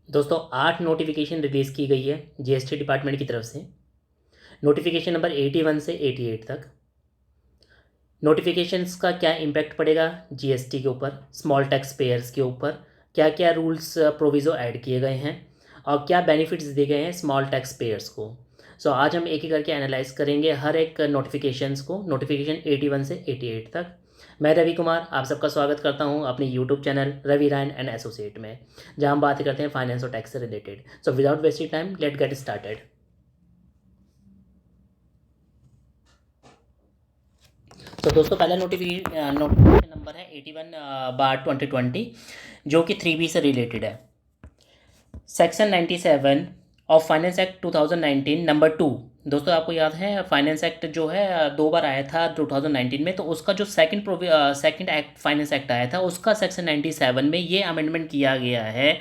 दोस्तों 8 notification release की गई है जीएसटी डिपार्टमेंट की तरफ से। नोटिफिकेशन नंबर 81 से 88 तक। नोटिफिकेशंस का क्या इम्पैक्ट पड़ेगा जीएसटी के ऊपर, स्मॉल टैक्स पेयर्स के ऊपर, क्या क्या रूल्स प्रोविज़ो ऐड किए गए हैं और क्या बेनिफिट्स दिए गए हैं स्मॉल टैक्स पेयर्स को। सो आज हम एक एक करके एनालाइज करेंगे हर एक नोटिफिकेशंस को, नोटिफिकेशन 81 से 88 तक। मैं रवि कुमार आप सबका स्वागत करता हूं अपने YouTube channel Ravi Rayan and associate में, जहां हम बात करते हैं फाइनेंस और टैक्स से related. So without wasting time let get started. तो दोस्तों पहला नोटिफिकेशन नंबर है 81/2020, जो कि 3B से रिलेटेड है। Section 97 of finance act 2019 number 2। दोस्तों आपको याद है फाइनेंस एक्ट जो है 2 बार आया था 2019 में, तो उसका जो सेकंड एक्ट फाइनेंस एक्ट आया था उसका सेक्शन 97 में ये अमेंडमेंट किया गया है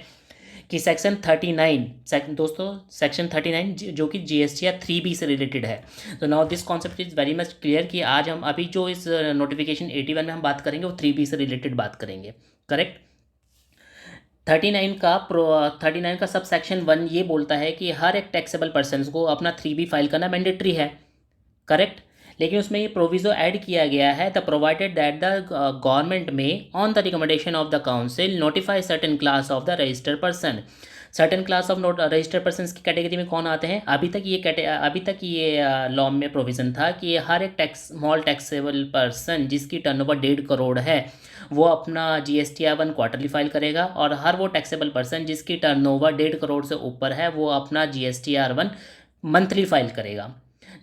कि सेक्शन 39 दोस्तों सेक्शन 39 जो कि जीएसटी या 3B से रिलेटेड है। तो now this concept is very much clear कि आज हम अभी जो इस नोटिफिकेशन 81 में हम बात करेंगे वो 3B से रिलेटेड बात करेंगे। करेक्ट। 39 का सब सेक्शन 1 ये बोलता है कि हर एक टैक्सेबल पर्सन को अपना 3B फाइल करना मैंडेटरी है। करेक्ट। लेकिन उसमें ये प्रोविज़ो ऐड किया गया है, the provided that the government may on the recommendation of the council notify certain class of the registered person. Certain class of registered person की कैटेगरी में कौन आते हैं? अभी तक ये लॉ में प्रोविज़न था कि हर एक स्मॉल टैक्सेबल पर्सन जिसकी टर्नओवर 1.5 करोड़ है वो अपना GSTR 1 क्वार्टरली फाइल करेगा, और हर वो टैक्सेबल पर्सन जिसकी टर्नओवर 1.5 करोड़ से ऊपर है वो अपना GSTR 1 मंथली फाइल करेगा,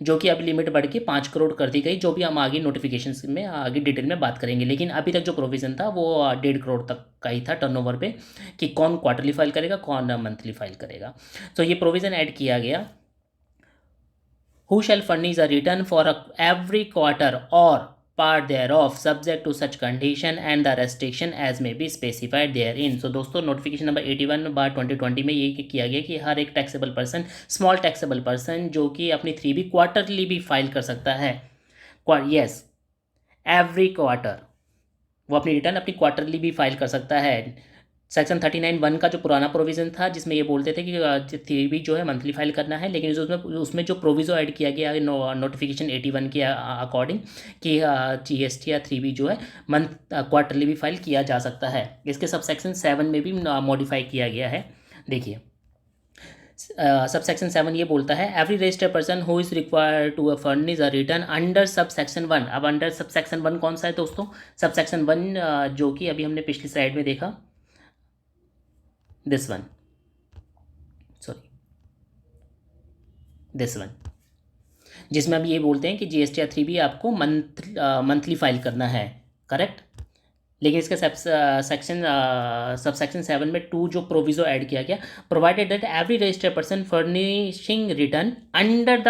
जो कि अब लिमिट बढ़ के 5 करोड़ कर दी गई, जो भी हम आगे नोटिफिकेशन में आगे डिटेल में बात करेंगे। लेकिन अभी तक जो प्रोविज़न था वो 1.5 करोड़ तक का ही था टर्नओवर पे, कि कौन क्वार्टरली फाइल करेगा कौन मंथली फाइल करेगा। तो ये प्रोविज़न ऐड किया गया, who shall furnish a return for every quarter or part thereof subject to such condition and the restriction as may be specified therein। so दोस्तों नोटिफिकेशन नंबर 81/2020 में ये किया गया कि हर एक taxable person, small taxable person जो कि अपनी 3B क्वार्टरली भी फाइल कर सकता है, यस, एवरी क्वार्टर वो अपनी रिटर्न अपनी क्वार्टरली भी फाइल कर सकता है। सेक्शन 39(1) का जो पुराना प्रोविज़न था जिसमें ये बोलते थे कि 3B जो है मंथली फाइल करना है, लेकिन उसमें जो प्रोविज़ो ऐड किया गया है नोटिफिकेशन 81 के अकॉर्डिंग कि GST या 3B जो है क्वार्टरली भी फाइल किया जा सकता है। इसके सब सेक्शन 7 में भी मॉडिफाई किया गया है। देखिए सब सेक्शन 7 ये बोलता है every registered person who is required to furnish a return under sub section 1। अब अंडर सब सेक्शन 1 कौन सा है दोस्तों? सब सेक्शन 1 जो कि अभी हमने पिछली स्लाइड में देखा, this one, sorry this one, जिसमें हम ये बोलते हैं कि GSTR 3B आपको मंथली फाइल करना है। करेक्ट। लेकिन इसके सेक्शन सब सेक्शन 7 में 2 जो प्रोविज़ो ऐड किया गया, provided that every registered person furnishing return under the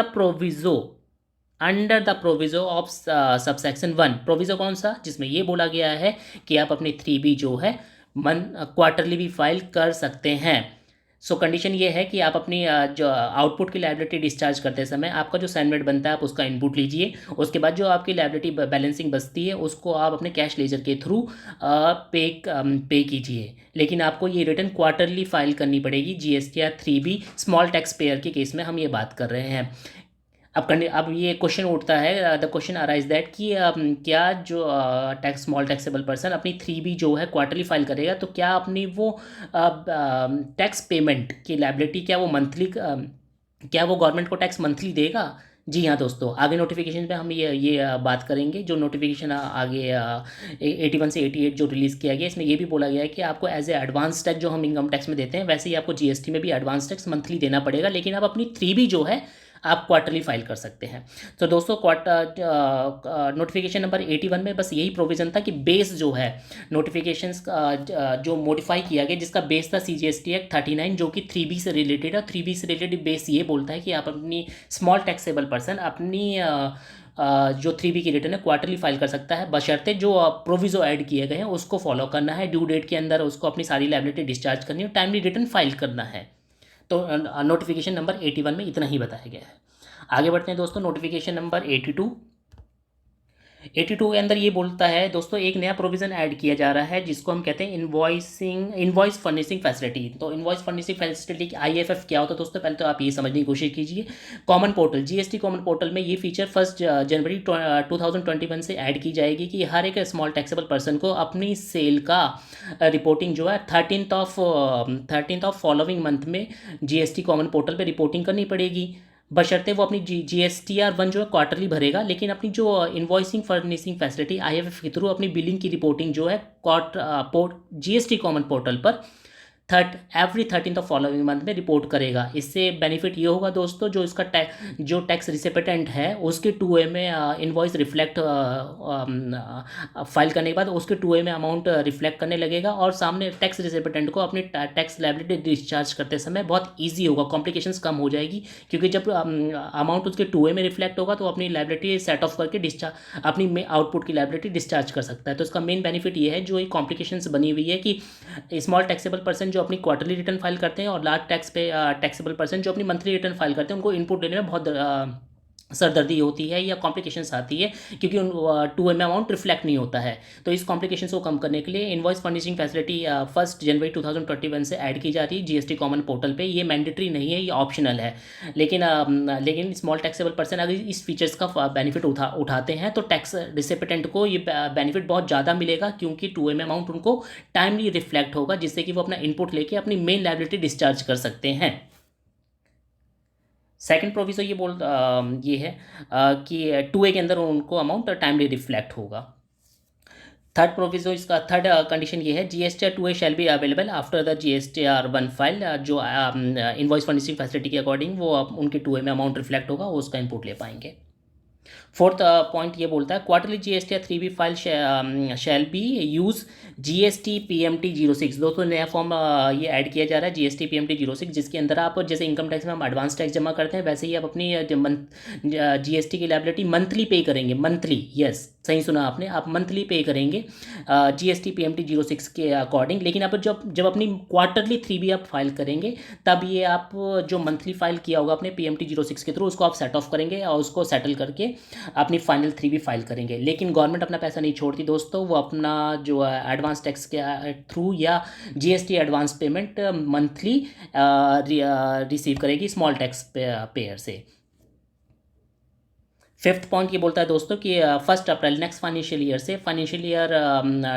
proviso of सब सेक्शन 1। प्रोविज़ो कौन सा? जिसमें ये बोला गया है कि आप अपनी 3B जो है क्वार्टरली भी फाइल कर सकते हैं। कंडीशन ये है कि आप अपनी जो आउटपुट की लायबिलिटी डिस्चार्ज करते समय आपका जो सैनमेट बनता है आप उसका इनपुट लीजिए, उसके बाद जो आपकी लायबिलिटी बैलेंसिंग बचती है उसको आप अपने कैश लेजर के थ्रू पे कीजिए। लेकिन आपको ये रिटर्न क्वार्टरली फाइल करनी पड़ेगी। GSTR 3B small tax payer के केस में हम ये बात कर रहे हैं। अब ये क्वेश्चन उठता है, द क्वेश्चन अराइज दैट कि क्या जो स्मॉल टैक्सेबल पर्सन अपनी 3B जो है क्वार्टरली फाइल करेगा तो क्या अपनी वो टैक्स पेमेंट की लायबिलिटी क्या वो गवर्नमेंट को टैक्स मंथली देगा? जी हाँ दोस्तों, आगे नोटिफिकेशन पे हम ये बात करेंगे। जो नोटिफिकेशन आगे 81 से 88 जो रिलीज़ किया गया, इसमें ये भी बोला गया है कि आपको एज ए एडवांस टैक्स जो हम इनकम टैक्स में देते हैं वैसे ही आपको GST में भी एडवांस टैक्स मंथली देना पड़ेगा, लेकिन आप अपनी 3B जो है आप क्वार्टरली फाइल कर सकते हैं। तो दोस्तों नोटिफिकेशन नंबर 81 में बस यही प्रोविज़न था कि बेस जो है नोटिफिकेशंस जो मॉडिफाई किया गया, जिसका बेस था CGST एक्ट 39 जो कि 3B से रिलेटेड है। 3B से रिलेटेड बेस ये बोलता है कि आप अपनी स्मॉल टैक्सेबल पर्सन अपनी जो 3B की रिटर्न है क्वार्टरली फाइल कर सकता है, बशर्ते जो प्रोविज़ो ऐड किए गए हैं उसको फॉलो करना है, ड्यू डेट के अंदर उसको अपनी सारी लायबिलिटी डिस्चार्ज करनी है, टाइमली रिटर्न फाइल करना है। तो नोटिफिकेशन नंबर 81 में इतना ही बताया गया है। आगे बढ़ते हैं दोस्तों नोटिफिकेशन नंबर 82। 82 के अंदर ये बोलता है दोस्तों, एक नया प्रोविज़न ऐड किया जा रहा है जिसको हम कहते हैं इनवॉइस फर्निशिंग फैसिलिटी। तो इनवॉइस फर्निशिंग फैसिलिटी IFF क्या होता है दोस्तों, पहले तो आप ये समझने की कोशिश कीजिए। Common portal, GST common portal में ये फीचर 1 जनवरी 2021 से ऐड की जाएगी कि हर एक स्मॉल टैक्सेबल पर्सन को अपनी सेल का रिपोर्टिंग जो है 13th ऑफ फॉलोइंग मंथ में GST कॉमन पोर्टल पे रिपोर्टिंग करनी पड़ेगी, बशर्ते वो अपनी GSTR 1 जो है क्वार्टरली भरेगा, लेकिन अपनी जो इन्वॉइसिंग फर्निशिंग फैसिलिटी IFF के थ्रू अपनी बिलिंग की रिपोर्टिंग जो है GST कॉमन पोर्टल पर every 13th of following month में रिपोर्ट करेगा। इससे बेनिफिट ये होगा दोस्तों, जो इसका जो टैक्स रिसिपिटेंट है उसके 2A में इनवॉइस रिफ्लेक्ट फाइल करने के बाद उसके 2A में अमाउंट रिफ्लेक्ट करने लगेगा, और सामने टैक्स रिसिपिटेंट को अपनी टैक्स लायबिलिटी डिस्चार्ज करते समय बहुत ईजी होगा, कॉम्प्लिकेशंस कम हो जाएगी, क्योंकि जब अमाउंट उसके 2A में रिफ्लेक्ट होगा तो अपनी लायबिलिटी सेट ऑफ करके डिस्चार्ज अपनी आउटपुट की लायबिलिटी डिस्चार्ज कर सकता है। तो इसका मेन बेनिफिट ये है, जो ये कॉम्प्लिकेशंस बनी हुई है कि स्मॉल टैक्सेबल पर्सन जो अपनी क्वार्टरली रिटर्न फाइल करते हैं और लार्ज टैक्सेबल पर्सन जो अपनी मंथली रिटर्न फाइल करते हैं, उनको इनपुट देने में बहुत सरदर्दी होती है या कॉम्प्लिकेशंस आती है, क्योंकि उन 2A में अमाउंट रिफ्लेक्ट नहीं होता है। तो इस कॉम्प्लिकेशंस को कम करने के लिए इनवॉइस फर्निशिंग फैसिलिटी 1 जनवरी 2021 से ऐड की जा रही है GST कॉमन पोर्टल पे। ये मैंडेटरी नहीं है, ये ऑप्शनल है, लेकिन स्मॉल टैक्सेबल पर्सन अगर इस फीचर्स का बेनिफिट उठाते हैं तो टैक्स रिसिपिटेंट को ये बेनिफिट बहुत ज़्यादा मिलेगा, क्योंकि 2A में अमाउंट उनको टाइमली रिफ्लेक्ट होगा, जिससे कि वो अपना इनपुट लेके अपनी मेन लायबिलिटी डिस्चार्ज कर सकते हैं। सेकंड प्रोविजो ये है कि 2A के अंदर उनको अमाउंट टाइमली रिफ्लेक्ट होगा। थर्ड प्रोविजो, इसका थर्ड कंडीशन ये है, GSTR 2A shall be available after the GSTR 1 file. जो इनवॉइस फर्निशिंग फैसिलिटी के अकॉर्डिंग वो उनके 2A में अमाउंट रिफ्लेक्ट होगा, वो उसका इनपुट ले पाएंगे। फोर्थ पॉइंट ये बोलता है, quarterly GSTR 3B file shall be use GST PMT 06। दोस्तों नया फॉर्म ये ऐड किया जा रहा है GST PMT 06, जिसके अंदर आप जैसे इनकम टैक्स में हम एडवांस टैक्स जमा करते हैं, वैसे ही आप अपनी GST की लायबिलिटी मंथली पे करेंगे। मंथली, यस सही सुना आपने, आप मंथली पे करेंगे GST PMT 06 के अकॉर्डिंग। लेकिन आप जब अपनी क्वार्टरली 3B आप फाइल करेंगे, तब ये आप जो मंथली फाइल किया होगा अपने PMT 06 के थ्रू, उसको आप सेट ऑफ करेंगे और उसको सेटल करके अपनी फाइनल 3B फाइल करेंगे। लेकिन गवर्नमेंट अपना पैसा नहीं छोड़ती दोस्तों, वो अपना जो एडवांस टैक्स के थ्रू या GST advance payment monthly receive करेगी स्मॉल टैक्स पेयर से। फिफ्थ पॉइंट ये बोलता है दोस्तों कि 1 अप्रैल नेक्स्ट फाइनेंशियल ईयर से, फाइनेंशियल ईयर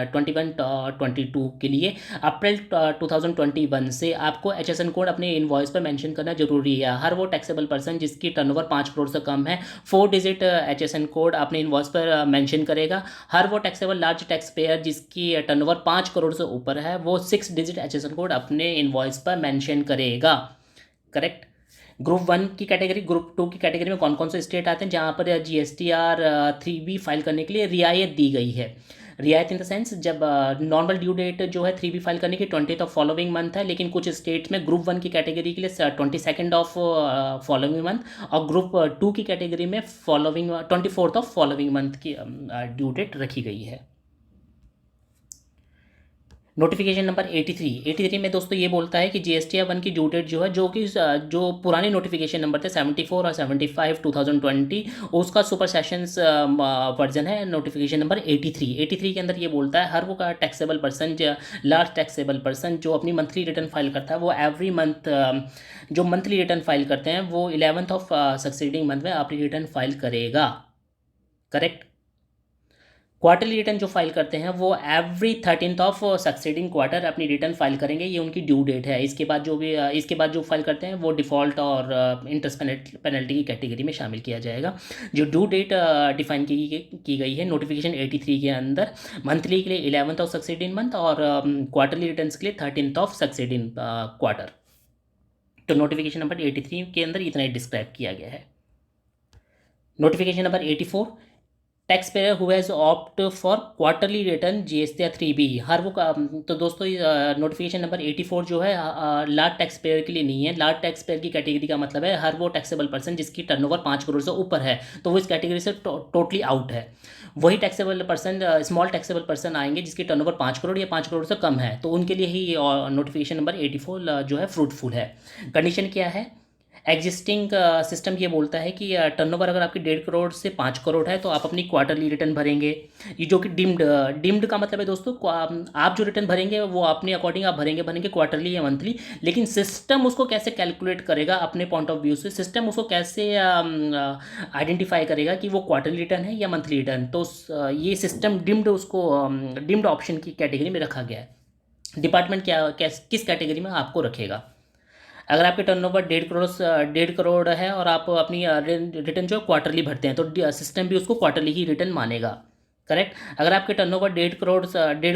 21-22 के लिए अप्रैल 2021 से आपको HSN कोड अपने इनवॉइस पर मेंशन करना जरूरी है। हर वो टैक्सेबल पर्सन जिसकी टर्नओवर 5 करोड़ से कम है 4 डिजिट HSN कोड अपने इनवॉइस पर मेंशन करेगा। हर वो टैक्सेबल लार्ज टैक्स पेयर जिसकी टर्नओवर 5 करोड़ से ऊपर है, वो 6 डिजिट HSN कोड अपने इनवॉइस पर मेंशन करेगा। करेक्ट। ग्रुप 1 की कैटेगरी, ग्रुप 2 की कैटेगरी में कौन कौन से स्टेट आते हैं जहाँ पर GSTR 3B फाइल करने के लिए रियायत दी गई है। रियायत इन द सेंस, जब नॉर्मल ड्यू डेट जो है 3B फाइल करने की 20th ऑफ फॉलोइंग मंथ है, लेकिन कुछ स्टेट्स में ग्रुप 1 की कैटेगरी के लिए 22nd ऑफ फॉलोइंग मंथ, और ग्रुप 2 की कैटेगरी में 24th ऑफ फॉलोइंग मंथ की ड्यू डेट रखी गई है। नोटिफिकेशन नंबर 83 में दोस्तों ये बोलता है कि GSTR 1 की ड्यू डेट जो है, जो पुराने नोटिफिकेशन नंबर थे 74 और 75 2020, उसका सुपर सेशंस वर्जन है नोटिफिकेशन नंबर 83 के अंदर ये बोलता है, हर वो का taxable person, large taxable person जो अपनी मंथली रिटर्न फाइल करता है, वो एवरी मंथ जो मंथली रिटर्न फाइल करते हैं वो 11th ऑफ सक्सीडिंग मंथ में अपनी रिटर्न फाइल करेगा। करेक्ट। क्वार्टरली रिटर्न जो फाइल करते हैं वो every 13th of succeeding quarter अपनी रिटर्न फाइल करेंगे, ये उनकी ड्यू डेट है। इसके बाद जो फाइल करते हैं वो डिफ़ॉल्ट और इंटरेस्ट पेनल्टी की कैटेगरी में शामिल किया जाएगा। जो ड्यू डेट डिफाइन की गई है नोटिफिकेशन 83 के अंदर, मंथली के लिए 11th ऑफ सक्सीडिंग मंथ और क्वार्टरली रिटर्न के लिए 13th ऑफ सक्सीडिंग क्वार्टर। तो नोटिफिकेशन नंबर 83 के अंदर इतना ही डिस्क्राइब किया गया है। Notification number 84, tax payer who has opt for quarterly return GSTR 3B। हर वो तो दोस्तों नोटिफिकेशन नंबर 84 जो है लार्ज टैक्स पेयर के लिए नहीं है। लार्ज टैक्स पेयर की कैटेगरी का मतलब है हर वो टैक्सेबल पर्सन जिसकी टर्नओवर 5 करोड़ से ऊपर है, तो वो इस कैटेगरी से टोटली आउट है। वही taxable person, small taxable person आएंगे जिसकी टर्नओवर 5 करोड़ या 5 करोड़ से कम है, तो उनके लिए ही नोटिफिकेशन नंबर 84 जो है फ्रूटफुल है। कंडीशन क्या है, एग्जिस्टिंग सिस्टम ये बोलता है कि टर्नओवर अगर आपकी 1.5 करोड़ से 5 करोड़ है तो आप अपनी क्वार्टरली रिटर्न भरेंगे। ये जो कि डिम्ड का मतलब है दोस्तों, आप जो रिटर्न भरेंगे वो अपने अकॉर्डिंग आप भरेंगे क्वार्टरली या मंथली। लेकिन सिस्टम उसको कैसे कैलकुलेट करेगा अपने पॉइंट ऑफ व्यू से, सिस्टम उसको कैसे आइडेंटिफाई करेगा कि वो क्वार्टरली रिटर्न है या मंथली रिटर्न। तो ये सिस्टम डिम्ड उसको डिम्ड ऑप्शन की कैटेगरी में रखा गया है। डिपार्टमेंट किस कैटेगरी में आपको रखेगा। अगर आपके टर्नओवर 1.5 करोड़ है और आप अपनी रिटर्न जो क्वार्टरली भरते हैं तो सिस्टम भी उसको क्वार्टरली ही रिटर्न मानेगा। करेक्ट। अगर आपके टर्नओवर 1.5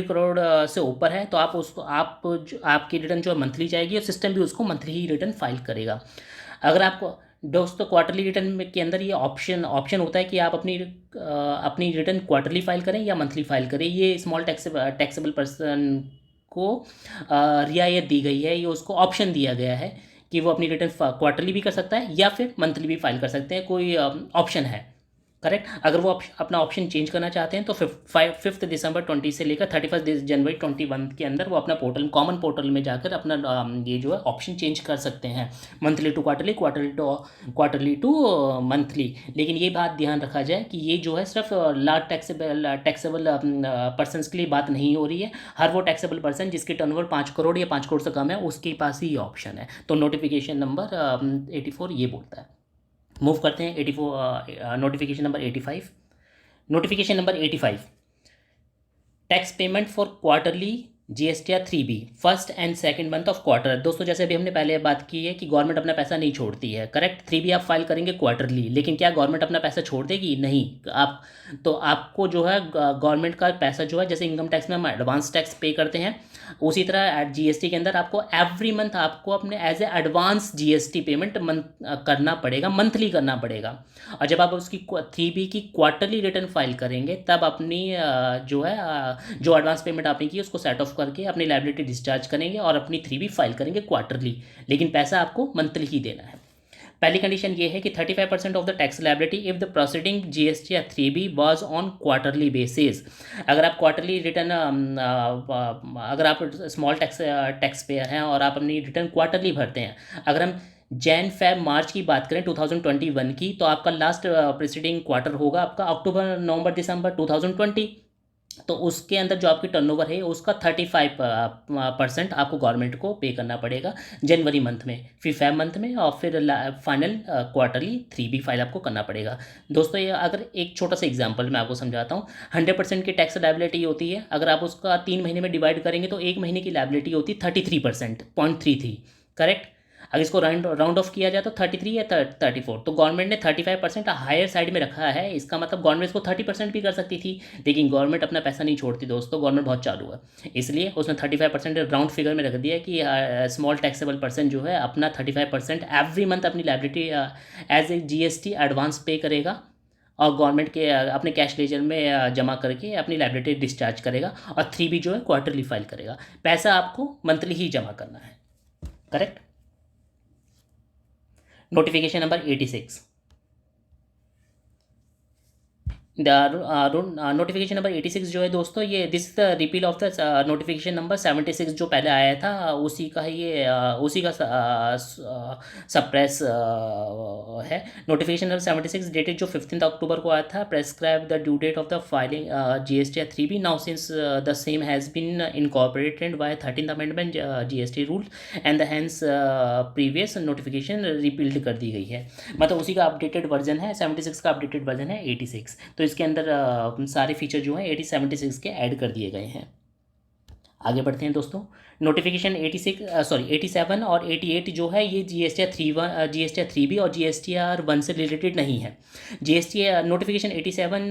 करोड़ से ऊपर है तो आप उसको आपकी रिटर्न जो है मंथली जाएगी और सिस्टम भी उसको मंथली ही रिटर्न फाइल करेगा। अगर आपको दोस्तों क्वार्टरली रिटर्न के अंदर ये ऑप्शन होता है कि आप अपनी रिटर्न क्वार्टरली फाइल करें या मंथली फाइल करें। ये स्मॉल टैक्सेबल पर्सन को रियायत दी गई है, ये उसको ऑप्शन दिया गया है कि वो अपनी रिटर्न क्वार्टरली भी कर सकता है या फिर मंथली भी फाइल कर सकते हैं, कोई ऑप्शन है। करेक्ट। अगर वो अपना ऑप्शन चेंज करना चाहते हैं तो 5 दिसंबर 20 से लेकर 31 जनवरी 21 के अंदर वो अपना कॉमन पोर्टल में जाकर अपना ये जो है ऑप्शन चेंज कर सकते हैं, monthly to quarterly, quarterly to monthly. लेकिन ये बात ध्यान रखा जाए कि ये जो है सिर्फ लार्ज टैक्सेबल पर्सनस के लिए बात नहीं हो रही है। हर वो टैक्सेबल पर्सन जिसकी टर्नओवर 5 करोड़ या 5 करोड़ से कम है उसके पास ही ये ऑप्शन है। तो नोटिफिकेशन नंबर 84 ये बोलता है। मूव करते हैं 84 notification number 85। Notification number 85, tax payment for quarterly GSTR 3B first and second month of quarter. दोस्तों जैसे अभी हमने पहले बात की है कि गवर्नमेंट अपना पैसा नहीं छोड़ती है। करेक्ट। 3B आप फाइल करेंगे क्वार्टरली, लेकिन क्या गवर्नमेंट अपना पैसा छोड़ देगी? नहीं। आपको जो है गवर्नमेंट का पैसा जो है, जैसे इनकम टैक्स में हम एडवांस टैक्स पे करते हैं, उसी तरह GST के अंदर आपको एवरी मंथ आपको अपने as a advance GST payment करना पड़ेगा, मंथली करना पड़ेगा। और जब आप उसकी 3B की क्वार्टरली रिटर्न फाइल करेंगे तब अपनी जो एडवांस पेमेंट आपने की उसको सेट ऑफ करके अपनी लायबिलिटी डिस्चार्ज करेंगे और अपनी 3B फाइल करेंगे क्वार्टरली, लेकिन पैसा आपको मंथली ही देना है। पहली कंडीशन ये है कि 35% of the tax liability if the proceeding GST या 3B was on quarterly basis. अगर आप क्वार्टरली रिटर्न अगर आप स्मॉल टैक्स पेयर हैं और आप अपनी रिटर्न क्वार्टरली भरते हैं, अगर हम जैन फेब मार्च की बात करें 2021 की, तो आपका लास्ट प्रीसीडिंग क्वार्टर होगा आपका अक्टूबर नवंबर दिसंबर 2020। तो उसके अंदर जो आपकी टर्नओवर है उसका 35% आपको गवर्नमेंट को पे करना पड़ेगा जनवरी मंथ में, फिर फेब मंथ में, और फिर फाइनल क्वार्टरली 3B फाइल आपको करना पड़ेगा। दोस्तों ये अगर एक छोटा सा एग्जांपल मैं आपको समझाता हूँ। 100% की टैक्स लायबिलिटी होती है, अगर आप उसका 3 महीने में डिवाइड करेंगे तो एक महीने की लायबिलिटी होती है 33%, 0.33। करेक्ट। अगर इसको राउंड ऑफ किया जाए तो 33 या 34। तो गवर्नमेंट ने 35% हायर साइड में रखा है। इसका मतलब गवर्नमेंट इसको 30% भी कर सकती थी, लेकिन गवर्नमेंट अपना पैसा नहीं छोड़ती दोस्तों, गवर्नमेंट बहुत चालू है, इसलिए उसने 35% राउंड फिगर में रख दिया कि स्मॉल टैक्सेबल पर्सन जो है अपना 35% एवरी मंथ अपनी liability as a GST advance pay करेगा और गवर्नमेंट के अपने कैश लेजर में जमा करके अपनी लायबिलिटी डिस्चार्ज करेगा, और 3B जो है क्वार्टरली फाइल करेगा। पैसा आपको मंथली ही जमा करना है। Correct. Notification number 86, notification number 86 जो है दोस्तों, ये this is the repeal of the notification number 76 जो पहले आया था, उसी का ये उसी का सप्रेस है। नोटिफिकेशन नंबर 76 डेटेड जो 15 अक्टूबर को आया था, prescribe the due date of the filing GST 3B। Now since the same has been incorporated by 13th amendment GST rule and the hence previous notification repealed कर दी गई है। मतलब उसी का अपडेटेड वर्जन है, 76 का अपडेटेड वर्जन है 86। तो इसके अंदर सारे फीचर जो हैं 76 के ऐड कर दिए गए हैं। आगे बढ़ते हैं दोस्तों। नोटिफिकेशन 87 और 88 जो है ये GSTR 3B और GSTR 1 से रिलेटेड नहीं है। नोटिफिकेशन 87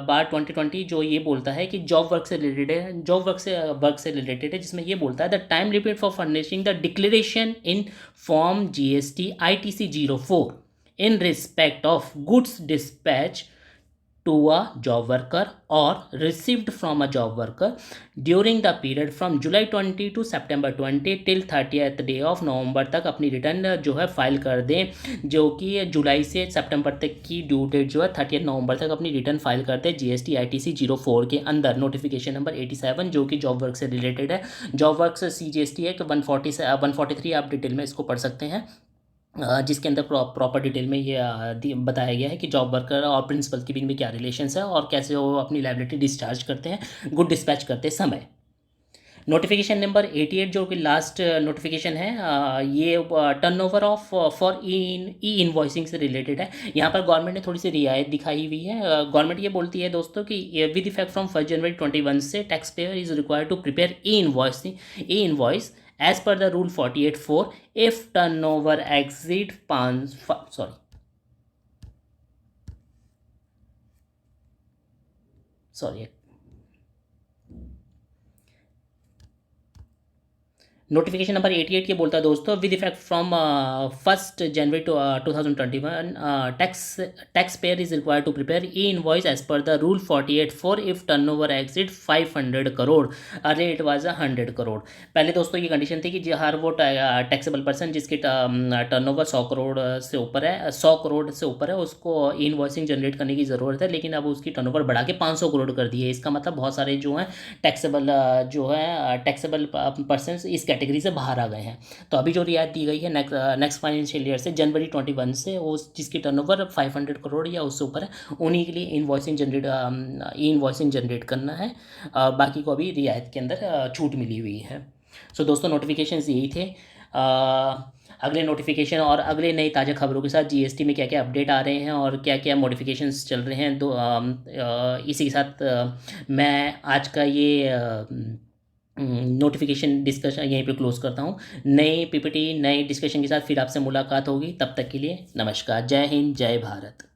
बार 2020 जो ये बोलता है कि जॉब वर्क से रिलेटेड है, वर्क से रिलेटेड है, जिसमें ये बोलता है the time limit for furnishing the declaration in form GST ITC 04 in respect of goods dispatched to a job worker or received from a job worker during the period from July 20 to September 20 till 30th day of November तक अपनी return जो है file कर दें, जो कि जुलाई से सितंबर तक की ड्यू डेट जो है 30 नवंबर तक अपनी रिटर्न फाइल कर दें GST ITC 04 के अंदर। नोटिफिकेशन नंबर 87 जो कि जॉब वर्क से रिलेटेड है। जॉब वर्क से CGST है कि 143 आप डिटेल में इसको पढ़ सकते हैं। जिसके अंदर प्रॉपर डिटेल में ये बताया गया है कि जॉब वर्कर और प्रिंसिपल के बीच में क्या रिलेशंस है और कैसे वो अपनी लाइबिलिटी डिस्चार्ज करते हैं गुड डिस्पैच करते समय। नोटिफिकेशन नंबर 88 जो कि लास्ट नोटिफिकेशन है, ये turnover of for E invoicing से रिलेटेड है। यहाँ पर गवर्नमेंट ने थोड़ी सी रियायत दिखाई हुई है। गवर्नमेंट ये बोलती है दोस्तों कि विद इफेक्ट फ्रॉम 1 जनवरी 21 से tax payer is required to prepare e invoice as per the rule 48(4) if turnover exceed 5 sorry notification number 88 ये बोलता है दोस्तों, विद इफेक्ट फ्रॉम 1 जनवरी 2021 tax payer is required to prepare e invoice as per the rule 48(4) if turnover exceed 500 crore. अरे it was 100 crore. पहले दोस्तों ये condition थी कि हर वो टैक्सेबल पर्सन जिसकी टर्नओवर 100 करोड़ से ऊपर है, 100 करोड़ से ऊपर है, उसको ई इनवॉइसिंग जनरेट करने की ज़रूरत है। लेकिन अब उसकी टर्नओवर बढ़ा के 500 करोड़ कर दी है। इसका मतलब बहुत सारे जो हैं टैक्सेबल पर्सन इस कैटेगरी से बाहर आ गए हैं। तो अभी जो रियायत दी गई है नेक्स्ट फाइनेंशियल ईयर से जनवरी 21 से, वो जिसकी टर्नओवर 500 करोड़ या उससे ऊपर है, उन्हीं के लिए ई इन्वॉइसिंग जनरेट करना है। बाकी को अभी रियायत के अंदर छूट मिली हुई है। सो दोस्तों नोटिफिकेशंस यही थे। अगले नोटिफिकेशन और अगले नई ताज़ा खबरों के साथ जीएसटी में क्या क्या अपडेट आ रहे हैं और क्या क्या मॉडिफिकेशंस चल रहे हैं, इसी के साथ मैं आज का ये नोटिफिकेशन डिस्कशन यहीं पे क्लोज करता हूँ। नई पीपीटी नई डिस्कशन के साथ फिर आपसे मुलाकात होगी। तब तक के लिए नमस्कार। जय हिंद, जय भारत।